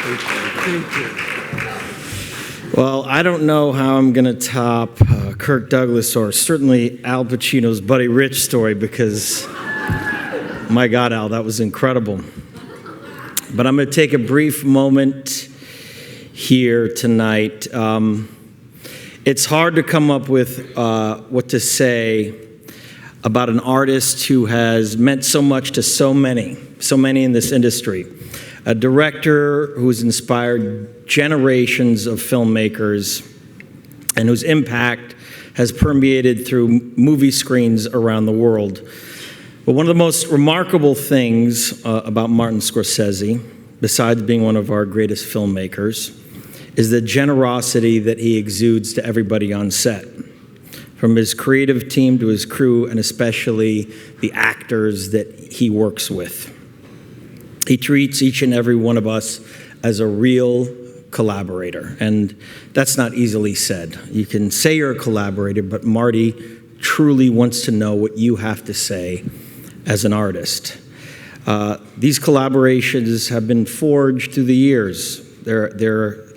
Thank you. Well, I don't know how I'm going to top Kirk Douglas or certainly Al Pacino's Buddy Rich story because, my God, Al, that was incredible. But I'm going to take a brief moment here tonight. It's hard to come up with what to say about an artist who has meant so much to so many in this industry. A director who's inspired generations of filmmakers and whose impact has permeated through movie screens around the world. But one of the most remarkable things about Martin Scorsese, besides being one of our greatest filmmakers, is the generosity that he exudes to everybody on set, from his creative team to his crew, and especially the actors that he works with. He treats each and every one of us as a real collaborator, and that's not easily said. You can say you're a collaborator, but Marty truly wants to know what you have to say as an artist. These collaborations have been forged through the years. They're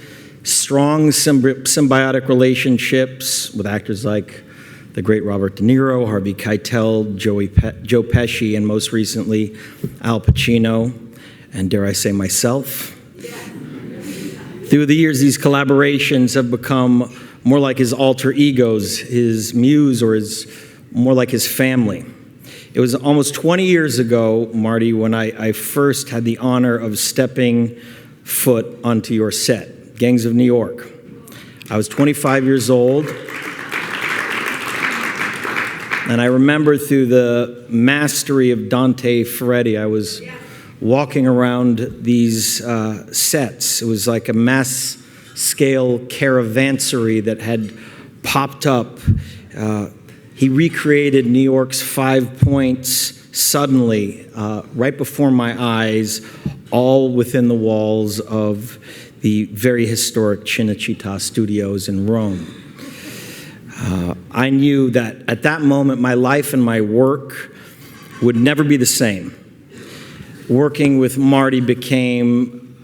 strong symbiotic relationships with actors like the great Robert De Niro, Harvey Keitel, Joe Pesci, and most recently Al Pacino, and dare I say myself. Through the years, these collaborations have become more like his alter egos, his muse, or more like his family. It was almost 20 years ago, Marty, when I first had the honor of stepping foot onto your set, Gangs of New York. I was 25 years old, and I remember through the mastery of Dante Ferretti, I was walking around these sets. It was like a mass-scale caravansary that had popped up. He recreated New York's 5 Points suddenly, right before my eyes, all within the walls of the very historic Cinecittà Studios in Rome. I knew that at that moment, my life and my work would never be the same. Working with Marty became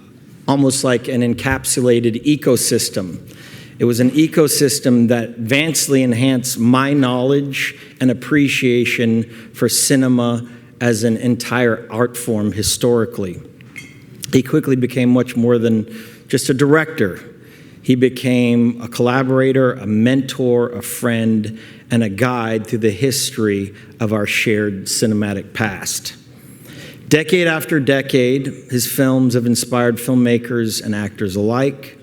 almost like an encapsulated ecosystem. It was an ecosystem that vastly enhanced my knowledge and appreciation for cinema as an entire art form historically. He quickly became much more than just a director. He became a collaborator, a mentor, a friend, and a guide through the history of our shared cinematic past. Decade after decade, his films have inspired filmmakers and actors alike.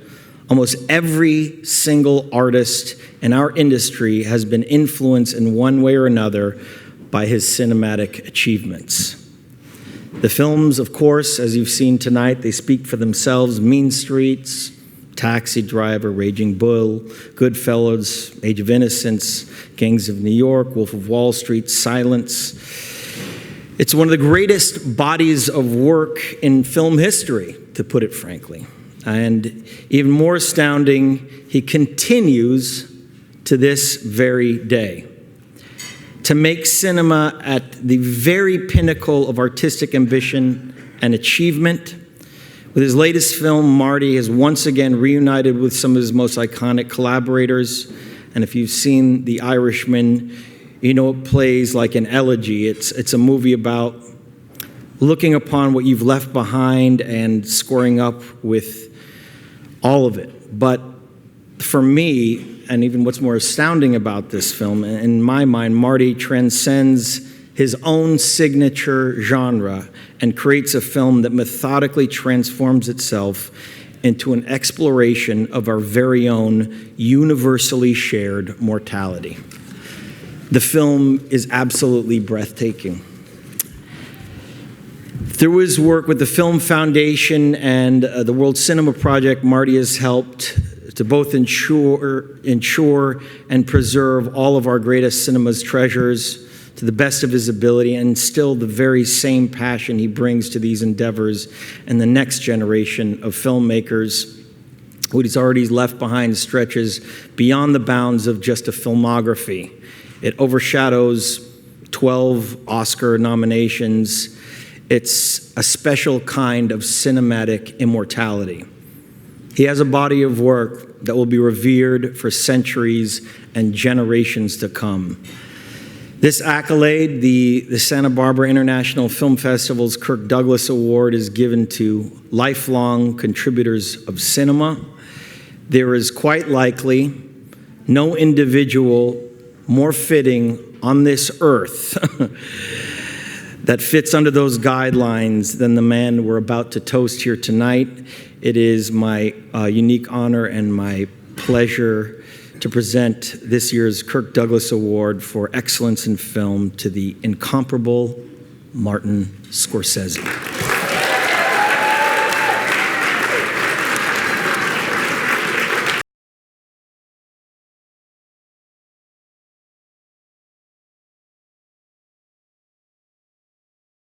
Almost every single artist in our industry has been influenced in one way or another by his cinematic achievements. The films, of course, as you've seen tonight, they speak for themselves. Mean Streets, Taxi Driver, Raging Bull, Goodfellas, Age of Innocence, Gangs of New York, Wolf of Wall Street, Silence. It's one of the greatest bodies of work in film history, to put it frankly. And even more astounding, he continues to this very day to make cinema at the very pinnacle of artistic ambition and achievement. With his latest film, Marty has once again reunited with some of his most iconic collaborators. And if you've seen The Irishman, you know it plays like an elegy. It's a movie about looking upon what you've left behind and scoring up with all of it. But for me, and even what's more astounding about this film, in my mind, Marty transcends his own signature genre and creates a film that methodically transforms itself into an exploration of our very own universally shared mortality. The film is absolutely breathtaking. Through his work with the Film Foundation and the World Cinema Project, Marty has helped to both ensure and preserve all of our greatest cinema's treasures to the best of his ability, and instill the very same passion he brings to these endeavors and the next generation of filmmakers. What he's already left behind stretches beyond the bounds of just a filmography. It overshadows 12 Oscar nominations. It's a special kind of cinematic immortality. He has a body of work that will be revered for centuries and generations to come. This accolade, the Santa Barbara International Film Festival's Kirk Douglas Award, is given to lifelong contributors of cinema. There is quite likely no individual more fitting on this earth that fits under those guidelines than the man we're about to toast here tonight. It is my unique honor and my pleasure to present this year's Kirk Douglas Award for Excellence in Film to the incomparable Martin Scorsese.